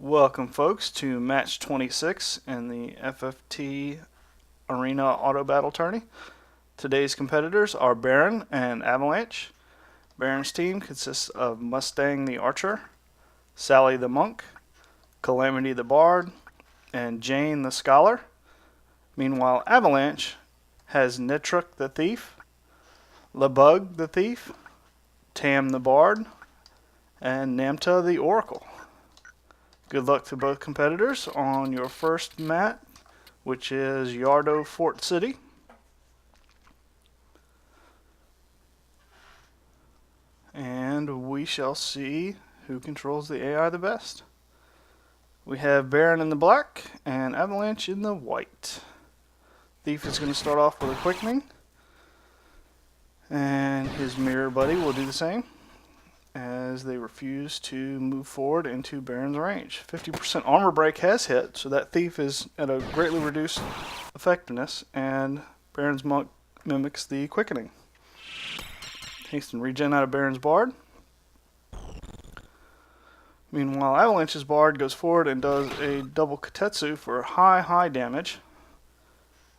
Welcome folks to match 26 in the FFT Arena Auto Battle Tourney. Today's competitors are Barren and Avalanche. Barren's team consists of Mustang the Archer, Sally the Monk, Calamity the Bard, and Jane the Scholar. Meanwhile, Avalanche has Nitruk the Thief, Labug the Thief, Tam the Bard, and Namta the Oracle. Good luck to both competitors on your first mat, which is Yardo Fort City. And we shall see who controls the AI the best. We have Barren in the black and Avalanche in the white. Thief is going to start off with a quickening, and his mirror buddy will do the same as they refuse to move forward into Barren's range. 50% armor break has hit, so that Thief is at a greatly reduced effectiveness, and Barren's Monk mimics the quickening. Haste and regen out of Barren's Bard. Meanwhile, Avalanche's Bard goes forward and does a double Kotetsu for high damage,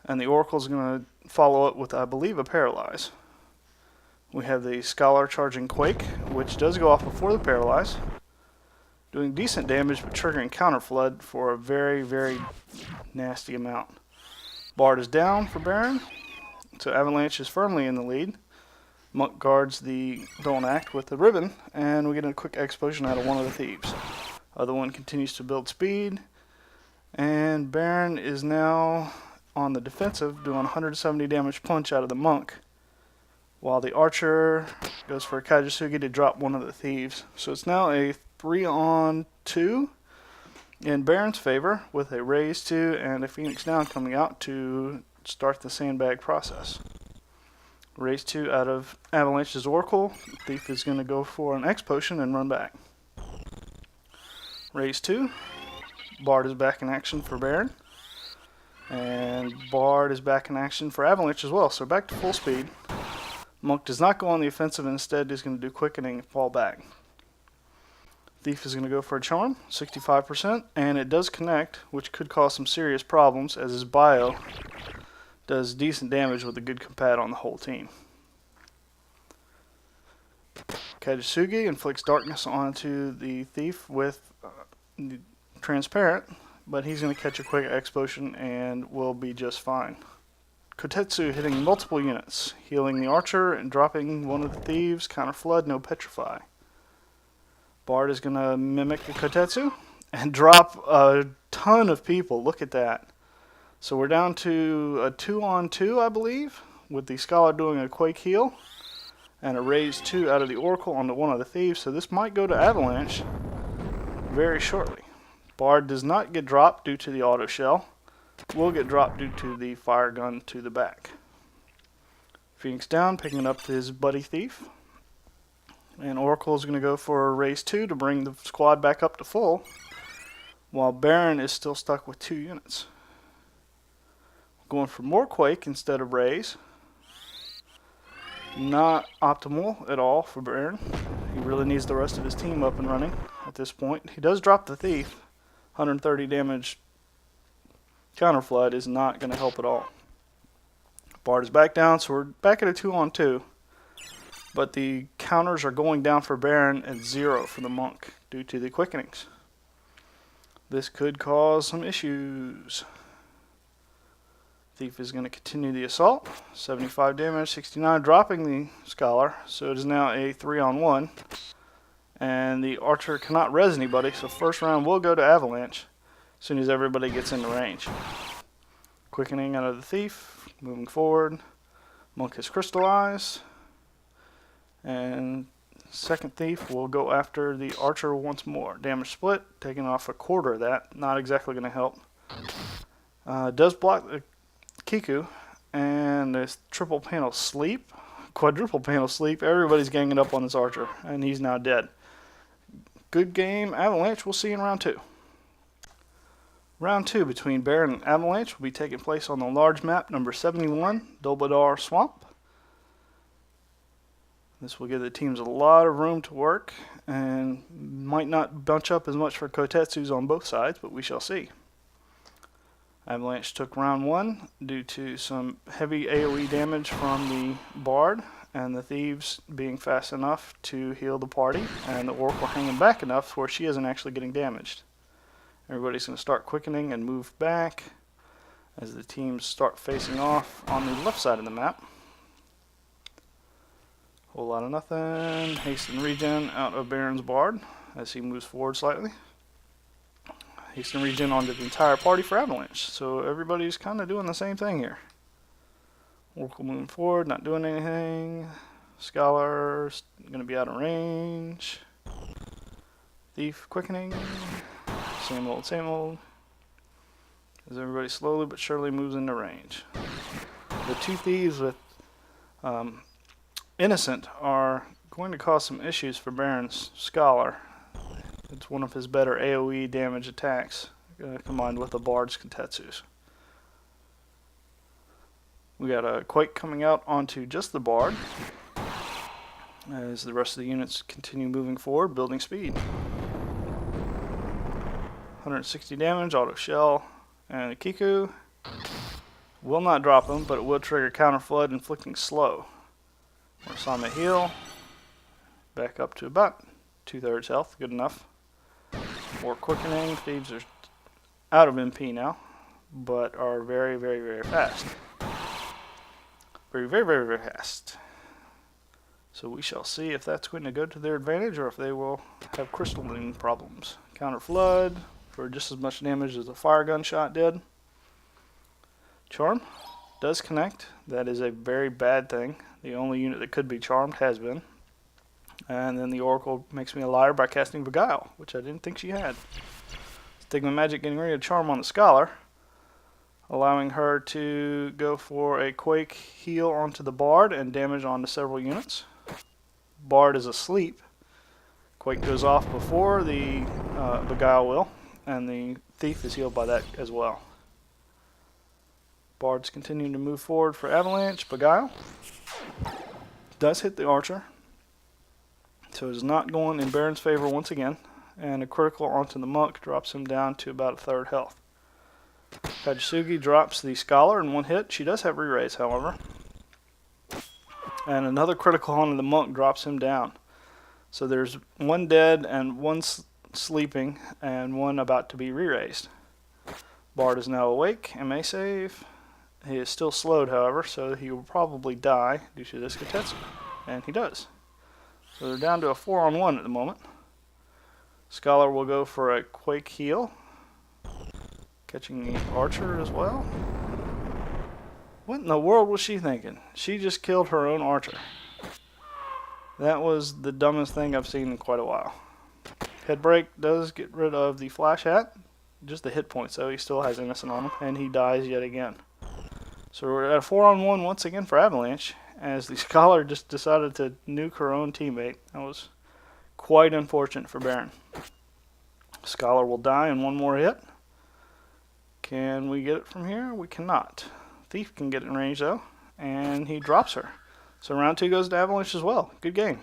and the Oracle's going to follow up with, I believe, a Paralyze. We have the Scholar charging Quake, which does go off before the Paralyze, doing decent damage but triggering Counter Flood for a very nasty amount. Bard is down for Barren, so Avalanche is firmly in the lead. Monk guards the Villain Act with the ribbon, and we get a quick explosion out of one of the thieves. Other one continues to build speed, and Barren is now on the defensive, doing 170 damage punch out of the Monk, while the Archer goes for a Kaijisugi to drop one of the thieves. So it's now a 3-on-2 in Barren's favor, with a Raise 2 and a Phoenix Down coming out to start the sandbag process. Raise 2 out of Avalanche's Oracle. Thief is going to go for an X Potion and run back. Raise 2. Bard is back in action for Barren. And Bard is back in action for Avalanche as well, so back to full speed. Monk does not go on the offensive, and instead is going to do quickening and fall back. Thief is going to go for a charm, 65%, and it does connect, which could cause some serious problems, as his bio does decent damage with a good compat on the whole team. Kaijisugi inflicts darkness onto the Thief with transparent, but he's going to catch a quick X Potion and will be just fine. Kotetsu hitting multiple units, healing the Archer and dropping one of the thieves. Counter Flood, no Petrify. Bard is going to mimic the Kotetsu and drop a ton of people. Look at that. So we're down to a 2-on-2, I believe, with the Scholar doing a Quake heal and a Raise 2 out of the Oracle onto one of the thieves. So this might go to Avalanche very shortly. Bard does not get dropped due to the auto shell. Will get dropped due to the fire gun to the back. Phoenix down, picking up his buddy Thief. And Oracle is going to go for a Raise 2 to bring the squad back up to full, while Barren is still stuck with 2 units. Going for more Quake instead of Raise. Not optimal at all for Barren. He really needs the rest of his team up and running at this point. He does drop the Thief. 130 damage Counter Flood is not going to help at all. Bard is back down, so we're back at a 2-on-2. But the counters are going down for Barren at 0 for the Monk due to the quickenings. This could cause some issues. Thief is going to continue the assault. 75 damage, 69, dropping the Scholar. So it is now a 3-on-1. And the Archer cannot res anybody, so first round will go to Avalanche as soon as everybody gets into range. Quickening out of the Thief, moving forward. Monk has crystallized. And second Thief will go after the Archer once more. Damage split, taking off a quarter of that. Not exactly going to help. Does block the Kiku. And this triple panel sleep. Quadruple panel sleep. Everybody's ganging up on this Archer. And he's now dead. Good game, Avalanche. We'll see you in round 2. Round 2 between Barren and Avalanche will be taking place on the large map number 71, Dolbadar Swamp. This will give the teams a lot of room to work and might not bunch up as much for Kotetsus on both sides, but we shall see. Avalanche took round 1 due to some heavy AoE damage from the Bard and the Thieves being fast enough to heal the party, and the Oracle hanging back enough where she isn't actually getting damaged. Everybody's going to start quickening and move back as the teams start facing off on the left side of the map. Whole lot of nothing. Haste and regen out of Barren's Bard as he moves forward slightly. Haste and regen onto the entire party for Avalanche. So everybody's kind of doing the same thing here. Oracle moving forward, not doing anything. Scholar's going to be out of range. Thief quickening. Same old, same old. As everybody slowly but surely moves into range. The two Thieves with Innocent are going to cause some issues for Barren's Scholar. It's one of his better AoE damage attacks, combined with the Bard's Kotetsus. We got a Quake coming out onto just the Bard, as the rest of the units continue moving forward, building speed. 160 damage, auto shell, and a Kiku. Will not drop him, but it will trigger counter flood, inflicting slow. Summit heal, back up to about 2/3 health, good enough. More quickening. Thieves are out of MP now, but are very, very, very fast. Very, very, very, very fast. So we shall see if that's going to go to their advantage or if they will have crystalline problems. Counter flood for just as much damage as a fire gun shot did. Charm does connect. That is a very bad thing. The only unit that could be charmed has been. And then the Oracle makes me a liar by casting Beguile, which I didn't think she had. Stigma Magic getting ready to charm on the Scholar, allowing her to go for a Quake heal onto the Bard and damage onto several units. Bard is asleep. Quake goes off before the Beguile will, and the Thief is healed by that as well. Bard's continuing to move forward for Avalanche. Beguile does hit the Archer, so it is not going in Barren's favor once again, and a critical onto the Monk drops him down to about 1/3 health. Kajisugi drops the Scholar in one hit. She does have re-raise, however, and another critical onto the Monk drops him down. So there's one dead and one sleeping and one about to be re-raised. Bard is now awake and may save. He is still slowed, however, so he will probably die due to this Kotetsu. And he does. So they're down to a 4-on-1 at the moment. Scholar will go for a Quake heal, catching the Archer as well. What in the world was she thinking? She just killed her own Archer. That was the dumbest thing I've seen in quite a while. Headbreak does get rid of the Flash Hat. Just the hit points, though. He still has Innocent on him, and he dies yet again. So we're at a 4-on-1 once again for Avalanche, as the Scholar just decided to nuke her own teammate. That was quite unfortunate for Barren. Scholar will die in one more hit. Can we get it from here? We cannot. Thief can get it in range, though, and he drops her. So round 2 goes to Avalanche as well. Good game.